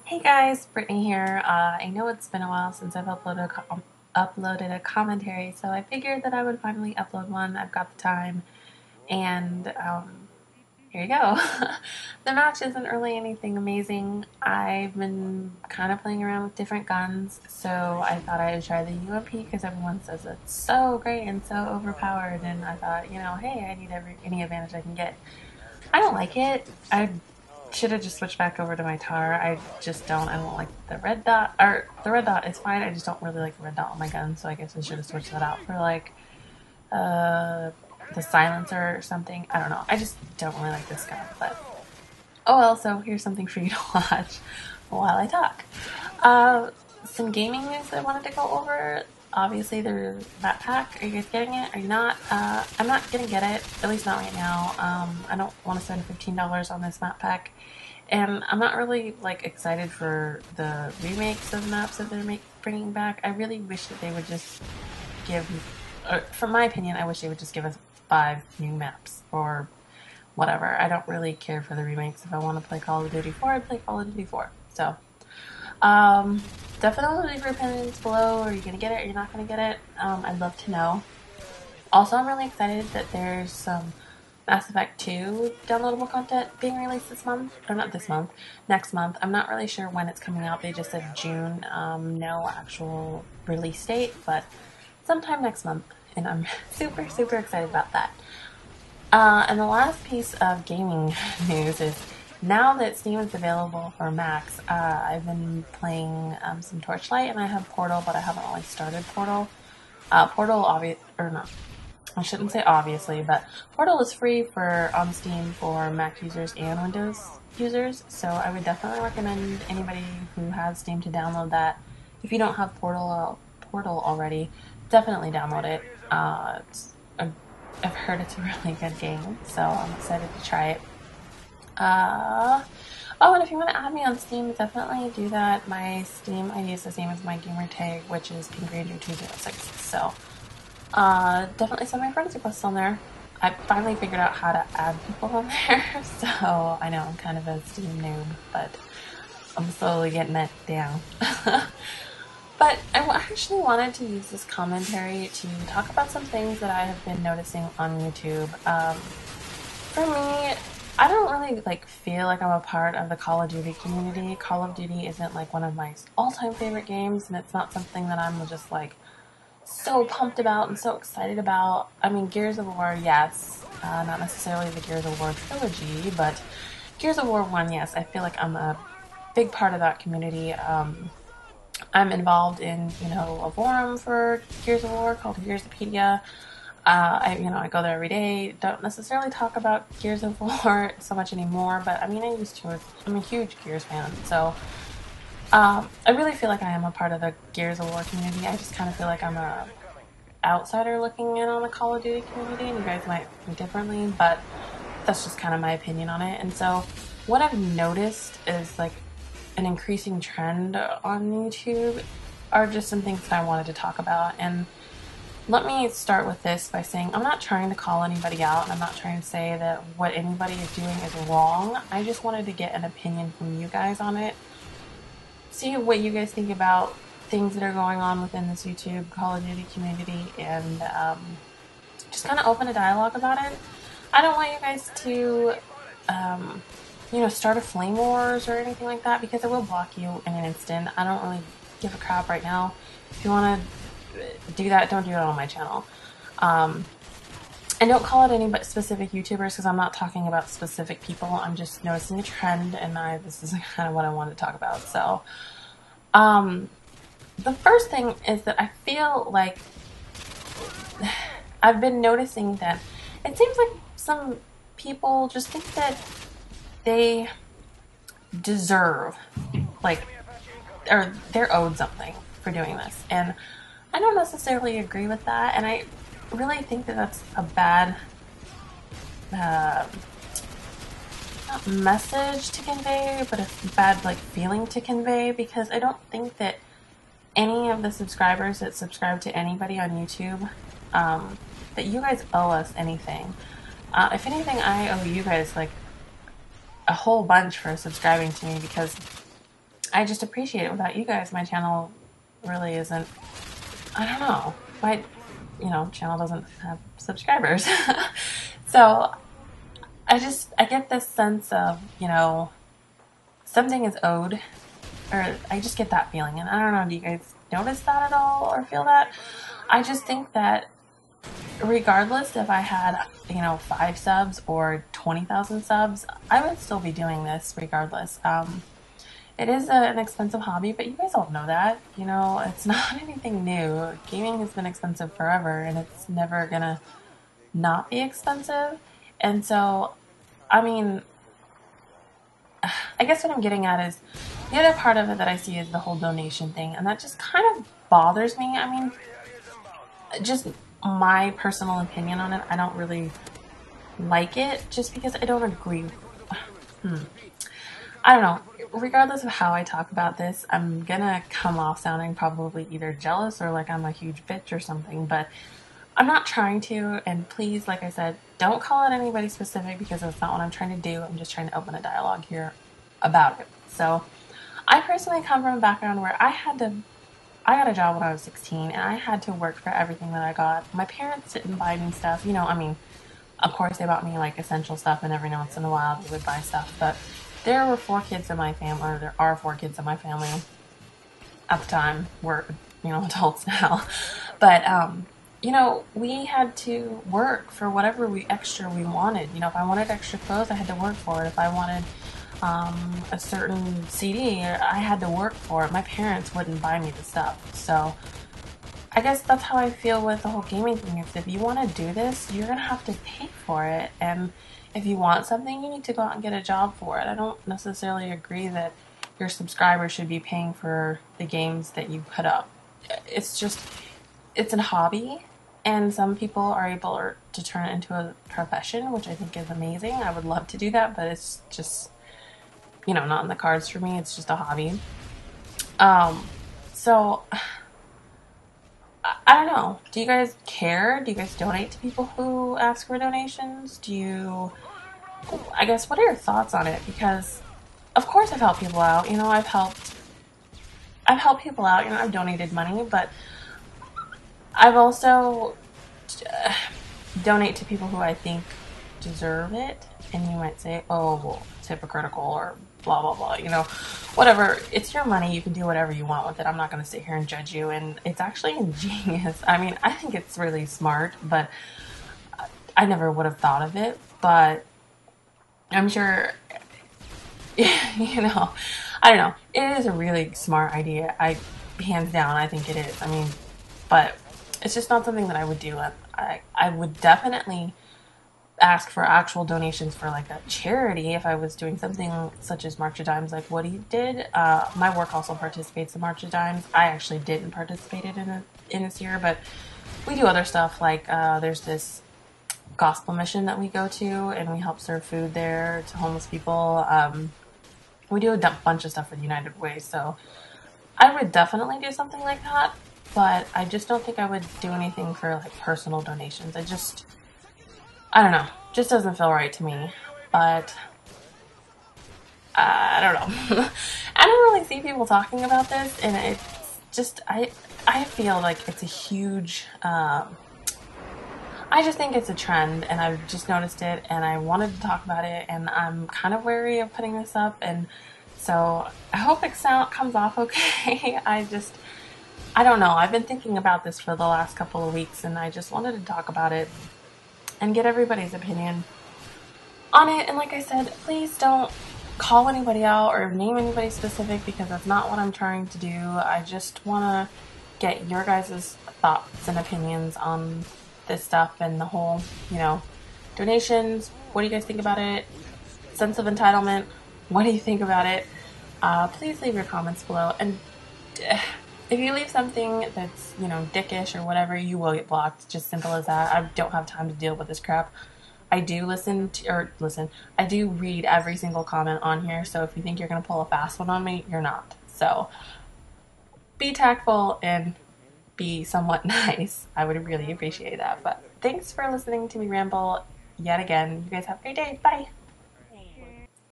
Hey guys, Brittany here. I know it's been a while since I've uploaded a commentary, so I figured that I would finally upload one. I've got the time, and here you go. The match isn't really anything amazing. I've been kind of playing around with different guns, so I thought I'd try the UMP because everyone says it's so great and so overpowered, and I thought, hey, I need any advantage I can get. I don't like it. I should have just switched back over to my tar. I just don't. I don't like the red dot. Or the red dot is fine. I just don't really like the red dot on my gun. So I guess I should have switched that out for like the silencer or something. I don't know. I just don't really like this gun. But oh well. So here's something for you to watch while I talk. Some gaming news that I wanted to go over. Obviously, there's that pack. Are you guys getting it? Are you not? I'm not gonna get it, at least not right now. I don't want to spend $15 on this map pack, and I'm not really like excited for the remakes of maps that they're bringing back. I really wish that they would just give, from my opinion, I wish they would just give us 5 new maps or whatever. I don't really care for the remakes. If I want to play Call of Duty 4, I'd play Call of Duty 4. So. Definitely leave your opinions below. Are you gonna get it? Are you not gonna get it? I'd love to know. Also, I'm really excited that there's some Mass Effect 2 downloadable content being released this month. Or not this month, next month. I'm not really sure when it's coming out. They just said June. No actual release date, but sometime next month. And I'm super, super excited about that. And the last piece of gaming news is now that Steam is available for Macs, I've been playing some Torchlight, and I have Portal, but I haven't really started Portal. Portal, I shouldn't say obviously, but Portal is free on Steam for Mac users and Windows users, so I would definitely recommend anybody who has Steam to download that. If you don't have Portal already, definitely download it. I've heard it's a really good game, so I'm excited to try it. Oh, and if you want to add me on Steam, definitely do that. My Steam ID is the same as my gamer tag, which is PinkRanger206. So, definitely send my friends requests on there. I finally figured out how to add people on there, so I know I'm kind of a Steam noob, but I'm slowly getting it down. But I actually wanted to use this commentary to talk about some things that I have been noticing on YouTube. For me, I don't really feel like I'm a part of the Call of Duty community. Call of Duty isn't like one of my all-time favorite games, and it's not something that I'm just like so pumped about and so excited about. I mean, Gears of War, yes, not necessarily the Gears of War trilogy, but Gears of War 1, yes. I feel like I'm a big part of that community. I'm involved in, a forum for Gears of War called Gearspedia. I go there every day. Don't necessarily talk about Gears of War so much anymore, but I mean, I used to. I'm a huge Gears fan, so I really feel like I am a part of the Gears of War community. I just kind of feel like I'm a outsider looking in on the Call of Duty community, and you guys might think differently, but that's just kind of my opinion on it. And so, what I've noticed is like an increasing trend on YouTube are just some things that I wanted to talk about. And let me start with this by saying I'm not trying to call anybody out, and I'm not trying to say that what anybody is doing is wrong. I just wanted to get an opinion from you guys on it. See what you guys think about things that are going on within this YouTube Call of Duty community, and just kind of open a dialogue about it. I don't want you guys to start a flame wars or anything like that, because it will block you in an instant. I don't really give a crap right now. If you want to do that, don't do it on my channel. And don't call out any specific YouTubers, because I'm not talking about specific people. I'm just noticing a trend, and this is kind of what I wanted to talk about. So, the first thing is that I feel like I've been noticing that it seems like some people just think that they deserve, or they're owed something for doing this. And I don't necessarily agree with that, and I really think that that's a bad not message to convey, but a bad feeling to convey, because I don't think that any of the subscribers that subscribe to anybody on YouTube, that you guys owe us anything. If anything, I owe you guys a whole bunch for subscribing to me, because I just appreciate it. Without you guys, my channel really isn't, I don't know, my, channel doesn't have subscribers. So I get this sense of, something is owed, or I just get that feeling. And I don't know, do you guys notice that at all or feel that? I just think that regardless if I had, 5 subs or 20,000 subs, I would still be doing this regardless. It is an expensive hobby, but you guys all know that. It's not anything new. Gaming has been expensive forever, and it's never gonna not be expensive. And so, I mean, I guess what I'm getting at is the other part of it that I see is the whole donation thing, and that just kind of bothers me. I mean, just my personal opinion on it, I don't really like it just because I don't agree. I don't know. Regardless of how I talk about this, I'm gonna come off sounding probably either jealous or like I'm a huge bitch or something, but I'm not trying to, and please, like I said, don't call out anybody specific because that's not what I'm trying to do. I'm just trying to open a dialogue here about it. So, I personally come from a background where I got a job when I was 16, and I had to work for everything that I got. My parents didn't buy me stuff, of course they bought me like essential stuff, and every once in a while they would buy stuff, but there were 4 kids in my family, or there are 4 kids in my family at the time. We're, adults now. But, we had to work for whatever extra we wanted. If I wanted extra clothes, I had to work for it. If I wanted a certain CD, I had to work for it. My parents wouldn't buy me the stuff. So I guess that's how I feel with the whole gaming thing. Is if you want to do this, you're going to have to pay for it. And if you want something, you need to go out and get a job for it. I don't necessarily agree that your subscribers should be paying for the games that you put up. It's a hobby, and some people are able to turn it into a profession, which I think is amazing. I would love to do that, but it's just, not in the cards for me. It's just a hobby. So I don't know. Do you guys care? Do you guys donate to people who ask for donations? I guess, what are your thoughts on it? Because, of course I've helped people out. I've helped people out. I've donated money, but I've also donate to people who I think deserve it. And you might say, oh, well, it's hypocritical or blah, blah, blah, whatever. It's your money. You can do whatever you want with it. I'm not going to sit here and judge you. And it's actually ingenious. I mean, I think it's really smart, but I never would have thought of it. But I'm sure, I don't know. It is a really smart idea. Hands down, I think it is. I mean, but it's just not something that I would do. I would definitely ask for actual donations for like a charity if I was doing something such as March of Dimes like Woody did. My work also participates in March of Dimes. I actually didn't participate in this year, but we do other stuff like there's this gospel mission that we go to, and we help serve food there to homeless people. We do a bunch of stuff for the United Way, so I would definitely do something like that, but I just don't think I would do anything for like personal donations. I don't know, just doesn't feel right to me, but I don't know. I don't really see people talking about this, and it's just, I feel like it's a huge, I just think it's a trend, and I've just noticed it, and I wanted to talk about it, and I'm kind of wary of putting this up, and so I hope it comes off okay. I don't know. I've been thinking about this for the last couple of weeks, and I just wanted to talk about it and get everybody's opinion on it. And like I said, please don't call anybody out or name anybody specific, because that's not what I'm trying to do. I just want to get your guys' thoughts and opinions on this stuff and the whole, donations. What do you guys think about it? Sense of entitlement. What do you think about it? Please leave your comments below. And if you leave something that's, dickish or whatever, you will get blocked. Just simple as that. I don't have time to deal with this crap. I do I do read every single comment on here, so if you think you're going to pull a fast one on me, you're not. So, be tactful and be somewhat nice. I would really appreciate that. But thanks for listening to me ramble yet again. You guys have a great day. Bye!